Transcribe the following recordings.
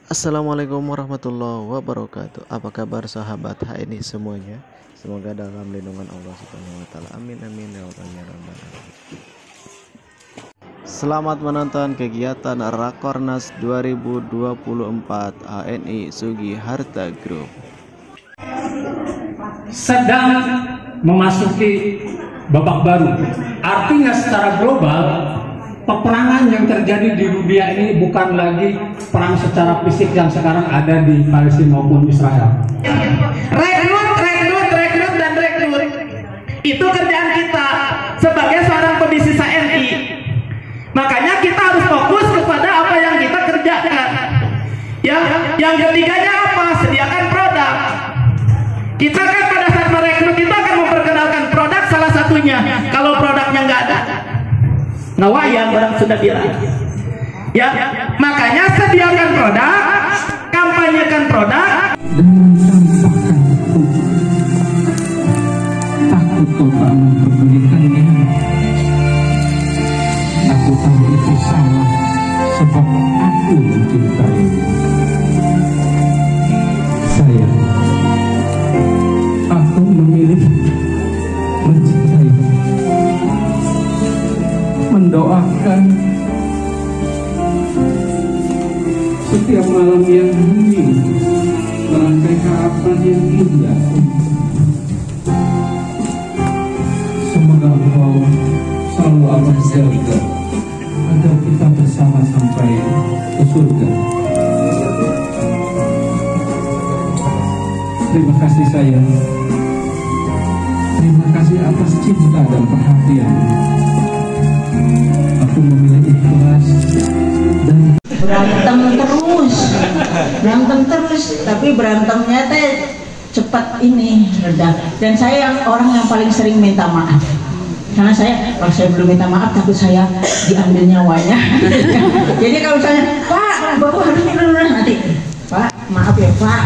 Assalamualaikum warahmatullahi wabarakatuh. Apa kabar sahabat HNI semuanya? Semoga dalam lindungan Allah Subhanahu wa taala. Amin amin ya rabbal alamin. Selamat menonton kegiatan Rakornas 2024 HNI Sugi Harta Group. Sedang memasuki babak baru. Artinya secara global peperangan yang terjadi di dunia ini bukan lagi perang secara fisik yang sekarang ada di Palestina maupun Israel. Rekrut dan rekrut. Itu kerjaan kita sebagai seorang pebisnis HNI. Makanya kita harus fokus kepada apa yang kita kerjakan. Yang ketiganya apa? Sediakan produk. Kita kan pada saat merekrut kita akan memperkenalkan produk salah satunya. Kalau produknya nggak ada, ngawayang orang sudah bilang. Ya, makanya sediakan produk, kampanyekan produk. Takut kau tak memperdulikannya. Aku tahu itu salah, sebab aku mencintai. Sayang, aku memilih mencintai, mendoakan setiap malam yang hening, merangkai harapan yang indah. Semoga Engkau selalu abah jaga agar kita bersama sampai ke surga. Terima kasih sayang. Terima kasih atas cinta dan perhatian. Aku memilih ikhlas dan berantem terus, tapi berantemnya teh cepat ini reda. Dan saya orang yang paling sering minta maaf, karena kalau saya belum minta maaf takut saya diambil nyawanya. Jadi kalau saya, Pak, Bapak harus dulu nanti, Pak, maaf ya Pak.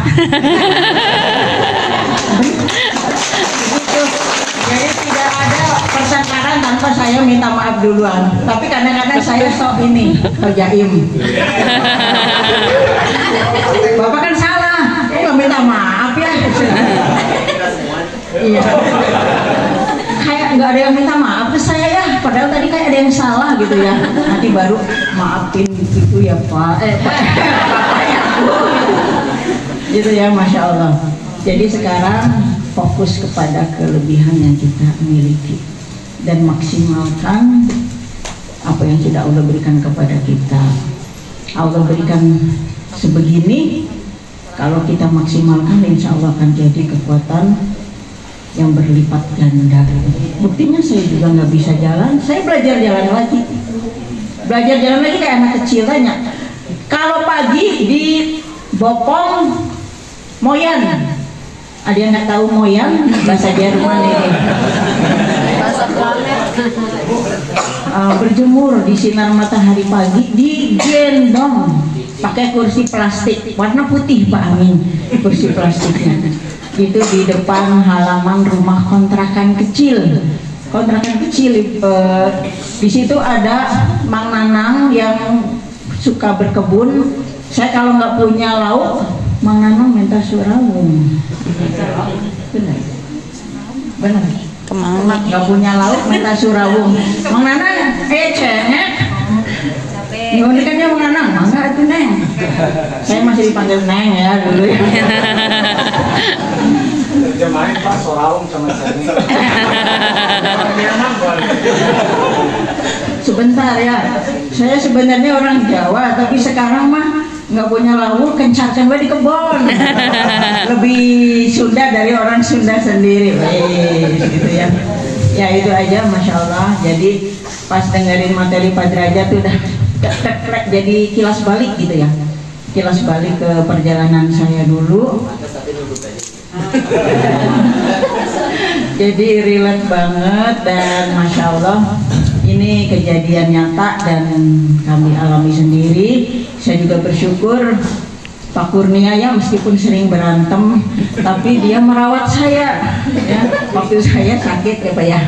Begitu. Jadi tidak ada pertengkaran tanpa saya minta maaf duluan. Tapi kadang-kadang saya sok ini kerjain. Bapak kan salah, nggak minta maaf ya. Iya. Kayak nggak ada yang minta maaf ke saya ya. Padahal tadi kayak ada yang salah gitu ya. Nanti baru maafin gitu ya Pak. Pak. Gitu ya, Masya Allah. Jadi sekarang fokus kepada kelebihan yang kita miliki dan maksimalkan apa yang sudah Allah berikan kepada kita. Allah berikan sebegini, kalau kita maksimalkan insya Allah akan jadi kekuatan yang berlipat ganda. Buktinya saya juga nggak bisa jalan, saya belajar jalan lagi kayak anak kecil tanya. Kalau pagi di Bopong Moyan, ada yang nggak tahu Moyan? Bahasa Jerman ini. Berjemur di sinar matahari pagi, digendong pakai kursi plastik warna putih Pak Amin, kursi plastiknya. Itu di depan halaman rumah kontrakan kecil. Di situ ada Mang Nanang yang suka berkebun. Saya kalau nggak punya lauk, Mang Nanang minta surawung. Benar. Kemana? Nggak punya lauk minta surawung. Mang Nanang, cengek. Nyuhunikannya Mang Nanang, mangga itu Neng. Saya masih dipanggil Neng ya dulu. Jemain Pak surawung sama saya. Sebentar ya, saya sebenarnya orang Jawa, tapi sekarang mah nggak punya lauk, kencarkan di kebon. Lebih Sunda dari orang Sunda sendiri, gitu ya. Ya itu aja, Masya Allah. Jadi pas dengerin materi Pak Derajat tuh udah teplek jadi kilas balik gitu ya. Kilas balik ke perjalanan saya dulu. Jadi relate banget dan Masya Allah ini kejadian nyata dan kami alami sendiri. Saya juga bersyukur Pak Kurnia ya, meskipun sering berantem tapi dia merawat saya ya, waktu saya sakit ya Pak ya.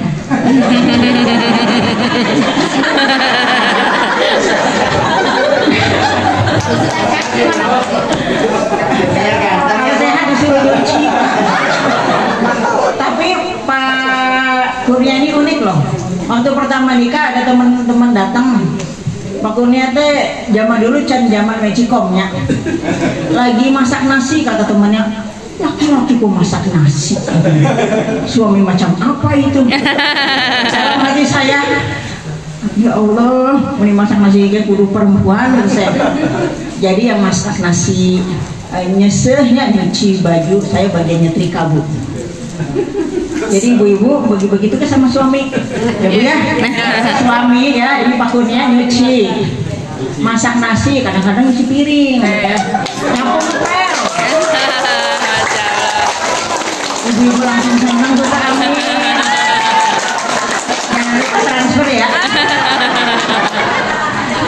datang. Pakurnya teh zaman dulu can zaman Mexikomnya. Lagi masak nasi kata temannya. Laki-laki kok masak nasi. Suami macam apa itu? Dalam hati saya, ya Allah, ini masak nasi kayak kudu perempuan saya. Jadi yang masak nasi nyesehnya nyuci baju, saya bagian nyetrika Bu. Jadi ibu-ibu begitu kan sama suami, ya Bu ya. Suami ya, ini pakurnya nyuci, masak nasi, kadang-kadang nyuci piring, nyapu ngepel. Ibu-ibu langsung senang tuh kami. Jangan lupa transfer ya.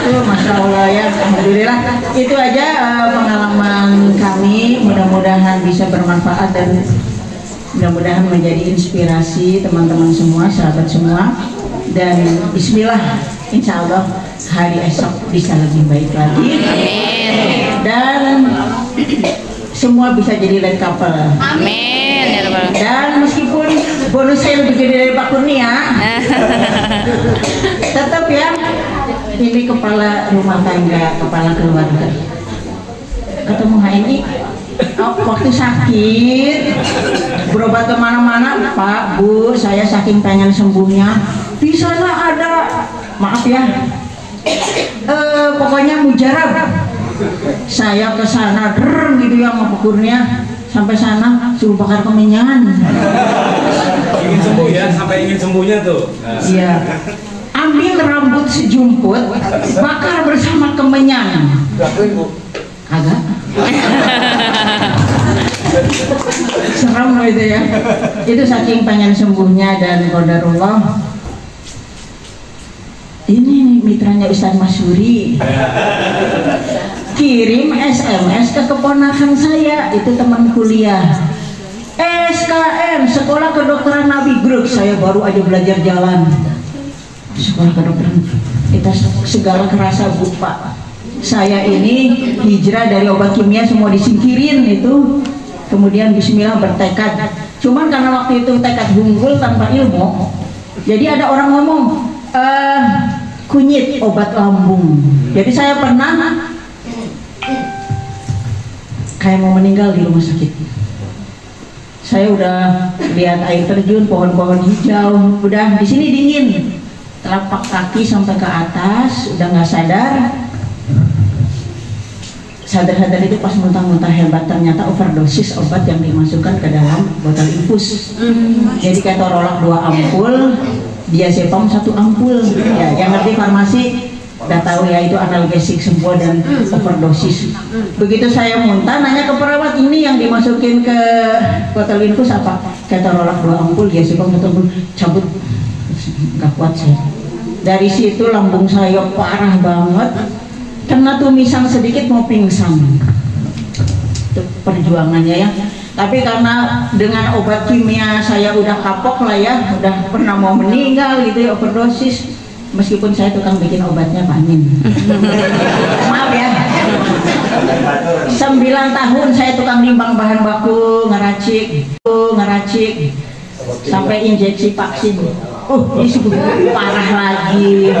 Masya Allah ya, alhamdulillah. Itu aja pengalaman kami. Mudah-mudahan bisa bermanfaat dan mudah-mudahan menjadi inspirasi teman-teman semua, sahabat semua. Dan bismillah, insya Allah hari esok bisa lebih baik lagi. Amin. Dan semua bisa jadi lead couple. Amin. Dan meskipun bonus saya lebih gede dari Pak Kurnia, tetap ya, ini kepala rumah tangga, kepala keluarga. Ketemu HNI, waktu sakit, berobat kemana-mana, Pak, Bu, saya saking pengen sembuhnya, di sana ada, maaf ya, pokoknya mujarab. Saya ke sana, gitu ya, sama Kurnia, sampai sana suruh bakar kemenyan. Ingin sembuh ya, sampai ingin sembuhnya tuh. Iya. Ambil rambut sejumput, bakar bersama kemenyan. Agak. Serem gitu ya. Itu saking pengen sembuhnya dan qadarullah. Ini mitranya Ustaz Masyuri. Kirim SMS ke keponakan saya, itu teman kuliah. SKM, Sekolah Kedokteran Nabi Group. Saya baru aja belajar jalan. Sekolah kedokteran, kita segala kerasa Bu Pak. Saya ini hijrah dari obat kimia semua disingkirin itu, kemudian bismillah bertekad. Cuman karena waktu itu tekad unggul tanpa ilmu, jadi ada orang ngomong kunyit obat lambung. Jadi saya pernah kayak mau meninggal di rumah sakit. Saya udah lihat air terjun, pohon-pohon hijau, udah di sini dingin. Telapak kaki sampai ke atas, udah nggak sadar. Sadar-sadar itu pas muntah-muntah hebat, ternyata overdosis obat yang dimasukkan ke dalam botol infus. Jadi ketorolak 2 ampul, diazepam 1 ampul. Ya, yang ngerti farmasi udah tahu ya, itu analgesik semua dan overdosis. Begitu saya muntah, nanya ke perawat, ini yang dimasukin ke botol infus apa? Ketorolak 2 ampul, diazepam 1 ampul, cabut. Gak kuat saya. Dari situ lambung saya parah banget, kena tumisan sedikit mau pingsan. Itu perjuangannya ya. Tapi karena dengan obat kimia saya udah kapok lah ya, udah pernah mau meninggal gitu ya, overdosis. Meskipun saya tukang bikin obatnya Pak Amin. Maaf ya. 9 tahun saya tukang nimbang bahan baku, ngeracik, sampai injeksi vaksin. Ini sungguh parah lagi.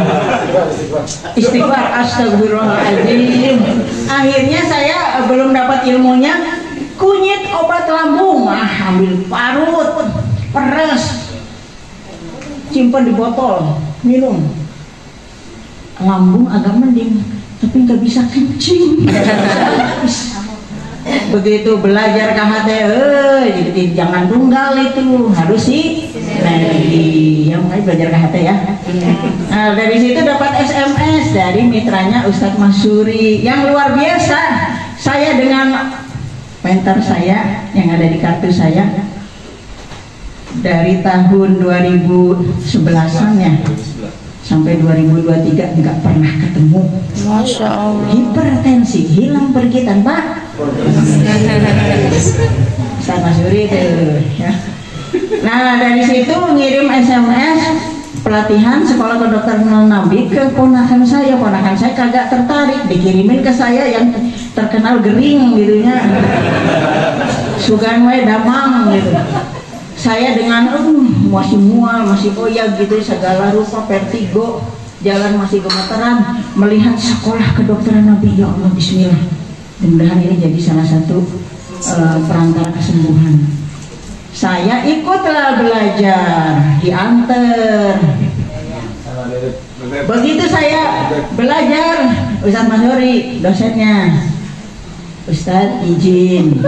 Istighfar, astagfirullahaladzim. Akhirnya saya belum dapat ilmunya, kunyit obat lambung, ambil parut, peres, simpan di botol, minum. Lambung agak mending, tapi nggak bisa kencing. Begitu belajar KHT, jadi jangan tunggal itu, harus sih. Yang mulai belajar KHT ya. Nah, dari situ dapat SMS dari mitranya Ustadz Masyuri yang luar biasa. Saya dengan mentor saya yang ada di kartu saya dari tahun 2011-an ya sampai 2023 nggak pernah ketemu. Masya Allah. Hipertensi hilang pergi tanpa Ustaz Masyuri itu ya. Nah, dari situ ngirim SMS pelatihan Sekolah Kedokteran Nabi ke ponakan saya kagak tertarik, dikirimin ke saya yang terkenal gering gitunya, sugan we damang gitu. Saya dengan masih mual, masih goyah gitu, segala rupa vertigo. jalan masih gemeteran melihat sekolah kedokteran Nabi. Ya Allah, bismillah, mudah-mudahan ini jadi salah satu perantara kesembuhan. Saya ikutlah belajar, diantar. Begitu saya belajar, Ustadz Masyuri dosennya, Ustadz izin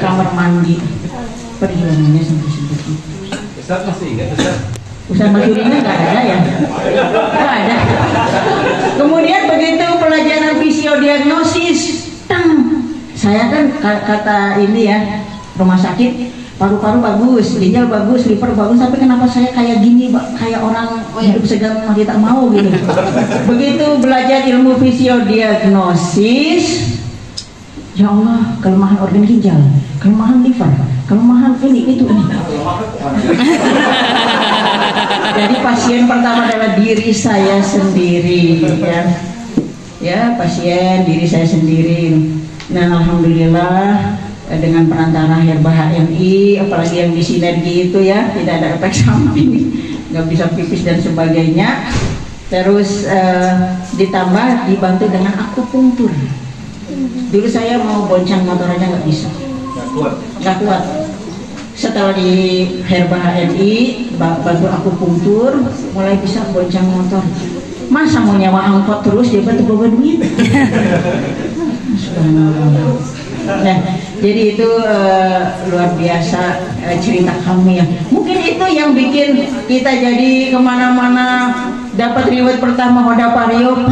kamar mandi, perjuangannya sampai segitu. Ustadz masih ingat Ustadz Masyurinya nggak ada ya? Nggak ada. Kemudian begitu pelajaran fisiodiagnosis, saya kan kata ini ya, rumah sakit, paru-paru bagus, ginjal bagus, liver bagus, tapi kenapa saya kayak gini, kayak orang hidup segan masih tak mau gitu. Begitu belajar ilmu fisiodiagnosis, ya Allah, kelemahan organ ginjal, kelemahan liver, kelemahan ini itu. Jadi pasien pertama adalah diri saya sendiri, ya pasien diri saya sendiri. Nah, alhamdulillah dengan perantara Herba HMI, apalagi yang di sinergi itu ya, tidak ada efek samping, nggak bisa pipis dan sebagainya. Terus ditambah dibantu dengan akupunktur. Dulu saya mau bonceng motor aja nggak bisa, nggak kuat. Setelah di Herba HMI bantu akupunktur, mulai bisa bonceng motor. Masa mau nyawa angkot terus dia bantu bawa duit? Nah, jadi itu luar biasa cerita kami ya. Mungkin itu yang bikin kita jadi kemana-mana. Dapat riwayat pertama Hoda Pario,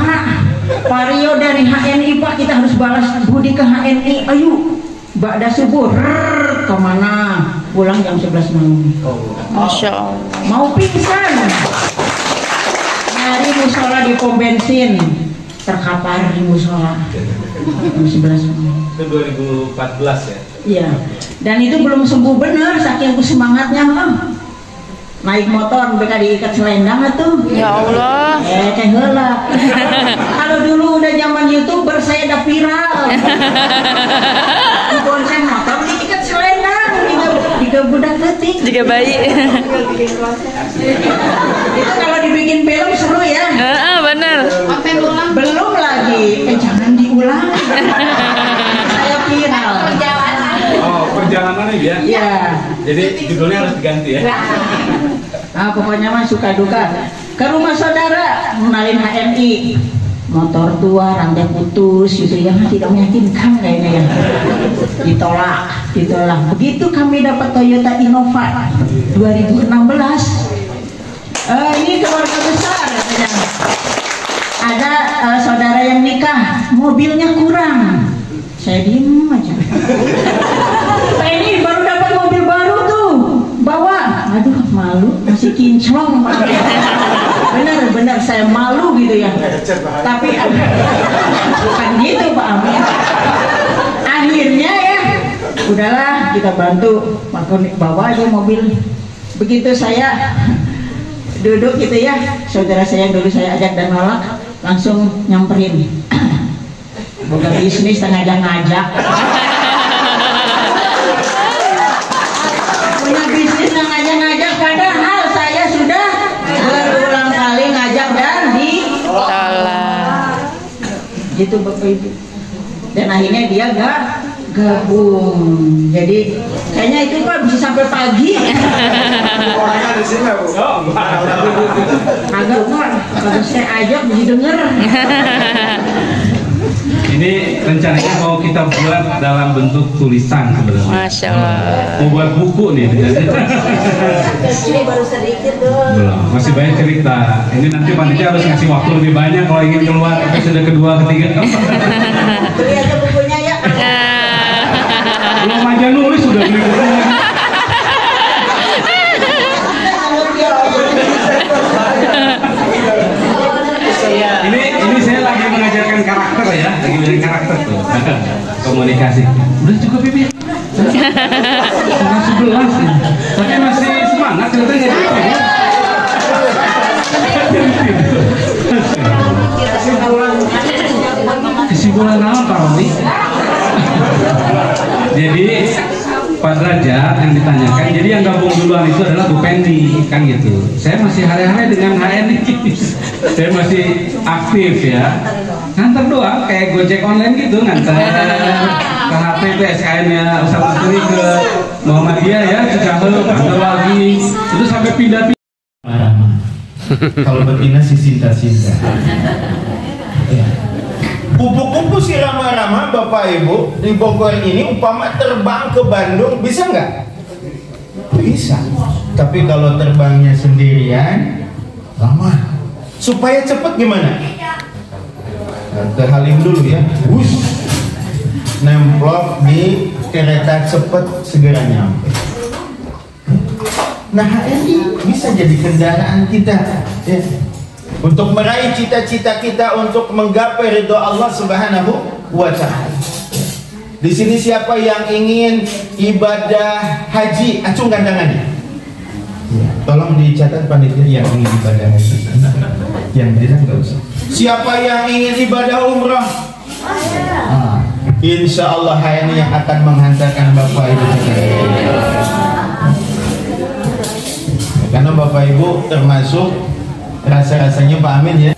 Pak Rio dari HNI Pak, kita harus balas budi ke HNI. Ayo, ba'da subuh, kemana? Pulang jam 11 malam. Masya Allah. Mau pingsan, nyari musola di pom bensin, terkapar di musola jam 11 malam. Itu 2014 ya? Iya, dan itu belum sembuh bener, saking semangatnya mah. Naik motor, mereka diikat selendang tuh. Ya Allah. Kayak heula. Kalau dulu udah zaman YouTuber, saya udah viral. Di bonceng motor, diikat selendang, tiga budak detik. 3 bayi. Itu kalau dibikin film seru ya. Bener. Belum lagi, jangan diulang. Saya viral. Oh, perjalanannya ya? Iya. Jadi judulnya harus diganti ya? Nah, pokoknya mah suka duka. Ke rumah saudara, mengenalin HMI. Motor tua, rantai putus, gitu ya, tidak meyakinkan kayaknya ya. Ditolak. Begitu kami dapat Toyota Innova 2016. Ini keluarga besar katanya. Ada saudara yang nikah, mobilnya kurang. Saya diem aja. Ini baru dapat mobil baru tuh, bawa. Aduh, malu, masih kinclong. Bener saya malu gitu ya. Tapi bukan gitu Pak Amin. Akhirnya ya, udahlah kita bantu, bawa aja mobil. Begitu saya duduk gitu ya, saudara saya dulu saya ajak dan nolak, langsung nyamperin. Bukan bisnis ngajak-ngajak. Punya bisnis ngajak-ngajak, padahal saya sudah berulang kali ngajak dan ditolak. Gitu Bapak Ibu. Dan akhirnya dia gabung. Jadi kayaknya itu Pak bisa sampai pagi. Orangnya di sini Bu. Agak Pak, kalau saya ajak bisa denger. Ini rencananya mau kita buat dalam bentuk tulisan sebenarnya. Masya Allah. Mau buat buku nih. Ini baru sedikit dong. Belum, masih banyak cerita. Ini nanti panitia harus ngasih waktu lebih banyak kalau ingin keluar episode kedua, ketiga. Beli aja bukunya ya. Belum aja nulis sudah beli bukunya. Ini saya lagi mengajarkan karakter ya, lagi belajar karakter tuh. Komunikasi. Udah cukup Bibi. Sudah 11 nih. Tapi masih semangat katanya. Kesimpulan apa Pak Roni? Jadi Pak Derajat yang ditanyakan, jadi yang gabung duluan itu adalah Bu Pendi kan gitu. Saya masih hari-hari dengan HNI. Saya masih aktif ya, nganter doang kayak Gojek online gitu, nganter ke HP itu SKN-nya Ustaz Mustri ke Muhammadiyah ya, Cicahem, nganter lagi, itu sampai pindah-pindah. Kalau betina si cinta-cinta. Ya. Kupu-kupu si Rama-Rama Bapak Ibu di Bogor ini umpama terbang ke Bandung bisa nggak? Bisa. Tapi kalau terbangnya sendirian lama. Supaya cepet gimana? Ke Halim dulu ya. Wush. Nemplok di kereta cepet segera nyampe. Nah, HNI bisa jadi kendaraan kita ya, untuk meraih cita-cita kita, untuk menggapai ridho Allah Subhanahu wa Ta'ala. Di sini siapa yang ingin ibadah haji, acungkan tangannya. Ya, tolong dicatat panitia yang ingin ibadah haji. Yang tidak enggak usah. Siapa yang ingin ibadah umrah? Insya Allah HNI yang akan menghantarkan Bapak Ibu. Karena Bapak Ibu termasuk rasa-rasanya Pak Amin ya.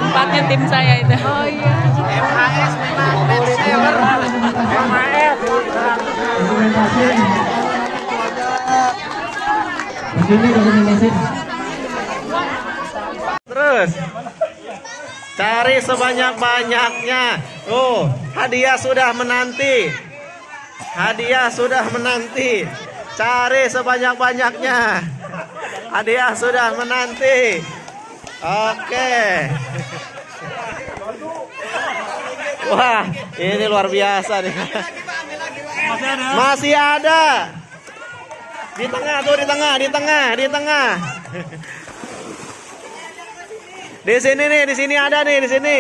Tempatnya tim saya itu. Oh iya. MHS memang best seller. MHS. Terus cari sebanyak-banyaknya. Oh, hadiah sudah menanti. Hadiah sudah menanti. Cari sebanyak-banyaknya. Hadiah sudah menanti. Oke. Wah, ini luar biasa nih. Masih ada. Di tengah tuh, di tengah. Di sini nih, di sini ada nih, di sini.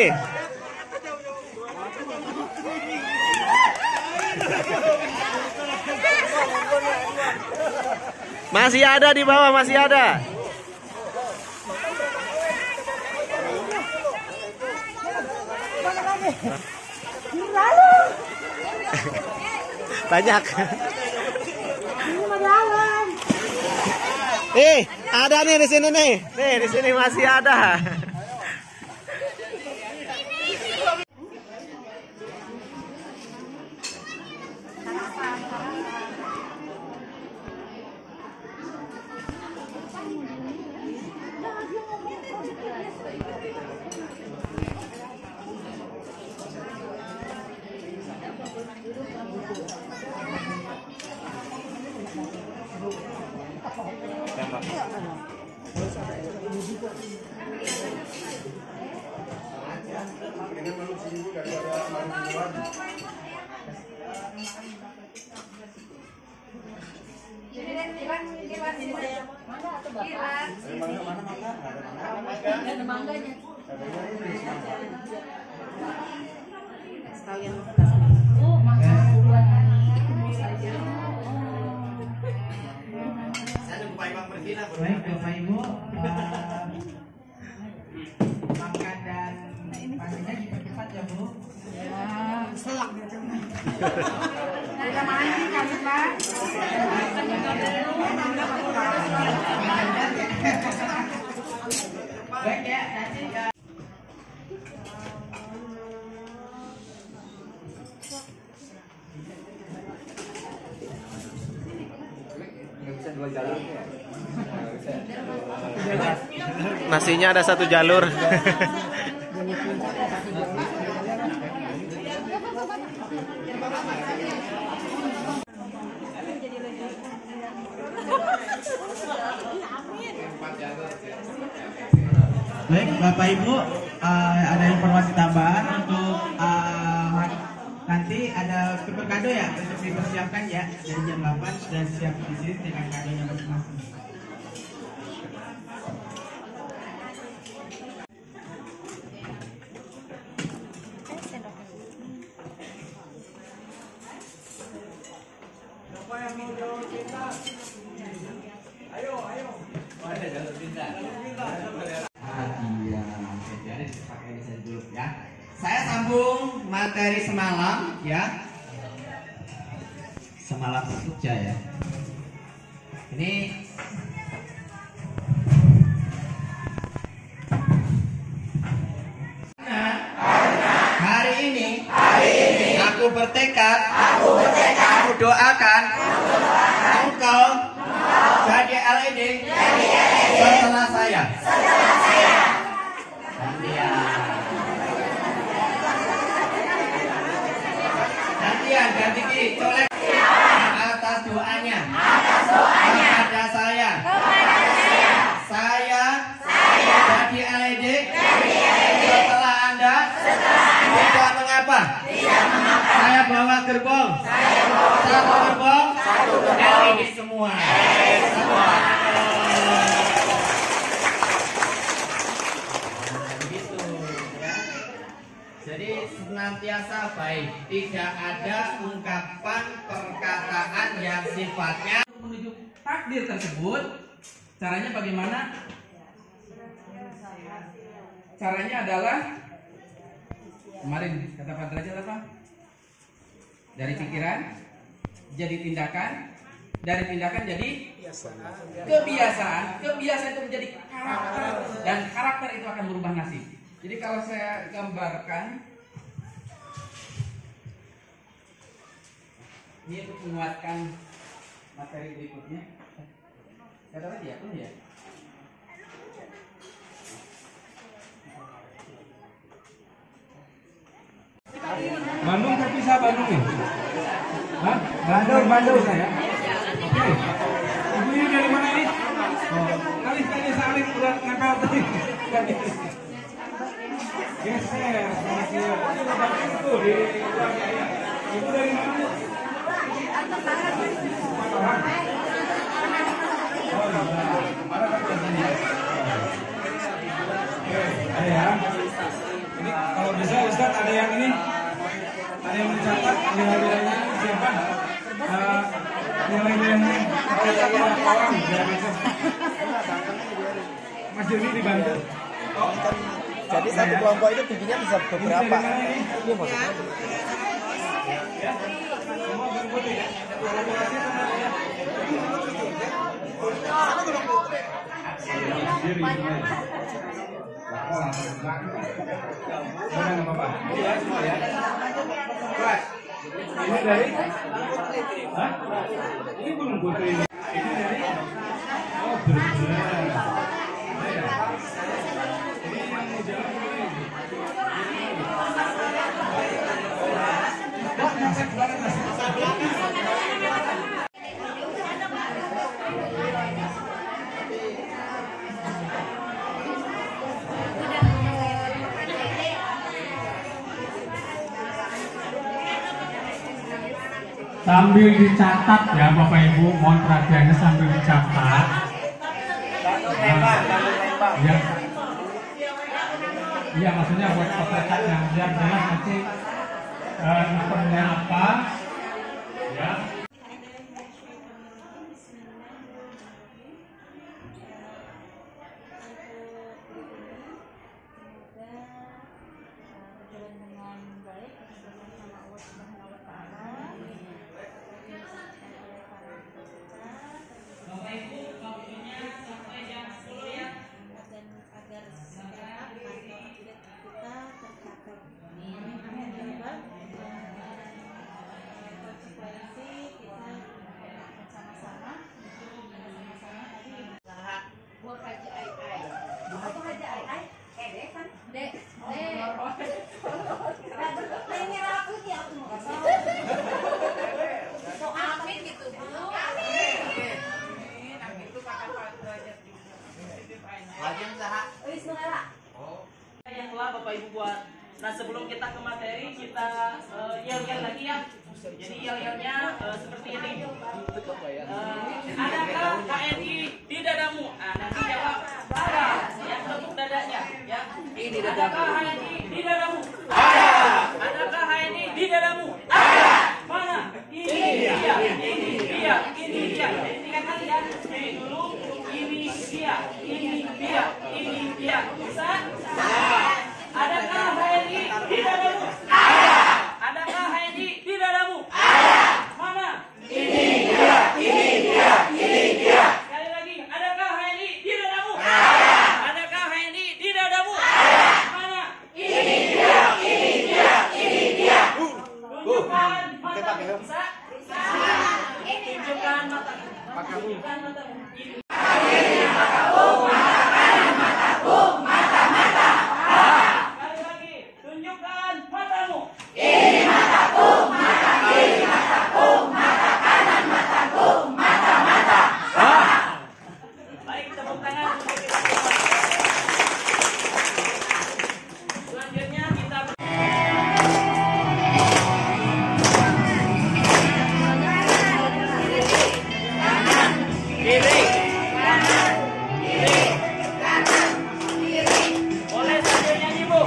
Masih ada di bawah, masih ada. Banyak. Ada nih di sini nih. Nih, di sini masih ada. Baik Bapak Ibu, makan dan pastinya dipercepat ya Bu. Ya, selak. Udah mandi kali Pak. Baik ya, nanti Nasinya ada satu jalur. baik Bapak Ibu, ada informasi tambahan untuk nanti ada super kado ya untuk dipersiapkan ya. Dari jam 8 sudah siap di sini dengan kadonya masing-masing. Saya sambung materi semalam ya. Semalam Jogja ya. Ini hari ini aku bertekad, aku doakan engkau jadi LED setelah saya. Ganti colek atas doanya kepada saya. Saya jadi LED setelah Anda tidak mengapa. Saya bawa gerbong satu gerbong LED semua. Jadi senantiasa baik, tidak ada ungkapan perkataan yang sifatnya menuju takdir tersebut. Caranya bagaimana? Caranya adalah kemarin kata Pak Derajat apa? Dari pikiran jadi tindakan, Dari tindakan jadi kebiasaan. Kebiasaan itu menjadi karakter, dan karakter itu akan berubah nasib. Jadi kalau saya gambarkan ini untuk menguatkan materi berikutnya. Kata lagi ya, ya. Bandung terpisah Bandung nih. Hah? Bandung saya. Oke. Ibunya dari mana ini? Oh, kali saling udah nempel tadi. Geser, geser. Itu di keluarga ya. Ibu dari mana? Oh, mana kan biasanya? Oke, ada ya. Ini kalau bisa Ustaz ada yang ini, ada yang mencatat nilai-nilainya siapa? Nilai-nilainya orang biar besok. Mas Joni dibantu. Jadi satu kelompok itu tingginya bisa beberapa. Iya maksudnya. Ya. Semua berputih ya. Nggak apa-apa. Ya semua ya. Kelas. Ini dari? Hah? Ini belum foto ini. Ini dari? Oh benar. Ini yang mau jalan ini. Sambil dicatat ya Bapak Ibu, mohon perhatiannya sambil dicatat. Ya. Iya maksudnya buat pesertanya biar jelas nanti nomornya apa. Ya. Yang telah Bapak Ibu buat. Nah sebelum kita ke materi kita yel-yel lagi ya. Jadi yel-yelnya seperti ini. Adakah KNI di dadamu? Nah nanti jawab ada. Yang tepuk dadanya ya. Ini adakah KNI di dadamu? Ada. Adakah KNI di dadamu? Ada. Mana? Ini dia. Ini dia. Ini dia. Jadi tiga kali ya. Ini dulu. Ini dia. Ini dia. Ini dia. Bisa? Adakah HNI di dadamu? Ada. Adakah HNI di dadamu? Ada. Mana? Ini dia, ini dia, ini dia. Sekali lagi, adakah HNI di dadamu? Ada. Adakah HNI di dadamu? Ada. Mana? Ini dia, ini dia, ini dia. Tunjukkan matamu. Bisa? Bisa. Tunjukkan matamu. Tunjukkan matamu. Ini matamu, mata kanan mataku, mata-mata. Sekali lagi, tunjukkan matamu. Ini mataku, mata kiri mataku, mata kanan mataku, mata-mata. Baik, tepuk tangan. Selanjutnya kita kiri. Boleh sambil nyanyi Bu.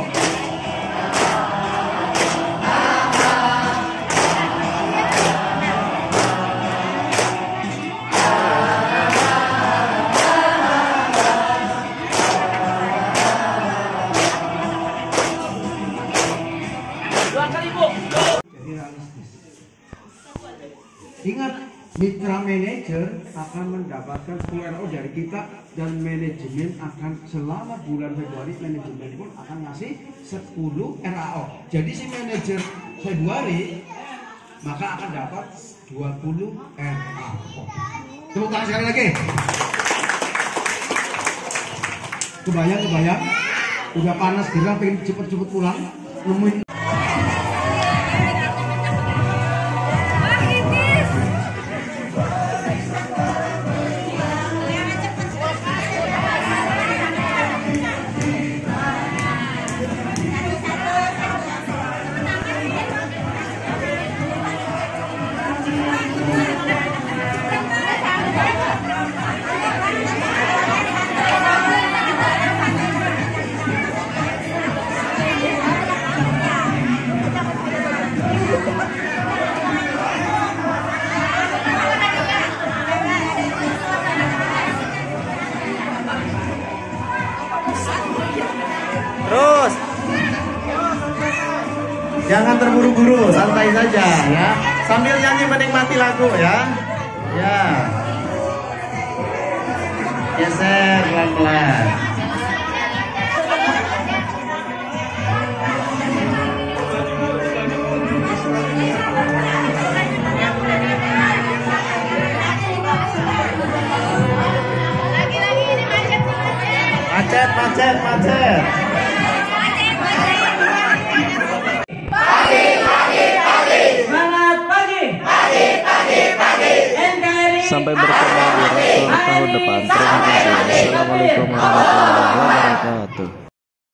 Dua kali Bu. Jadi realistis. Ingat Mitra manajer akan mendapatkan 10 RO dari kita, dan manajemen akan selama bulan Februari manajemen pun akan ngasih 10 RAO. Jadi si manajer Februari maka akan dapat 20 RAO. Tepuk tangan sekali lagi. Kebayang, udah panas gerah pengen cepet-cepet pulang, nemuin Terus, jangan terburu-buru, santai saja ya. Sambil nyanyi menikmati lagu ya. Ya. Geser pelan-pelan. Macet. Sampai bertemu di tahun depan. Terima kasih. Assalamualaikum warahmatullahi wabarakatuh.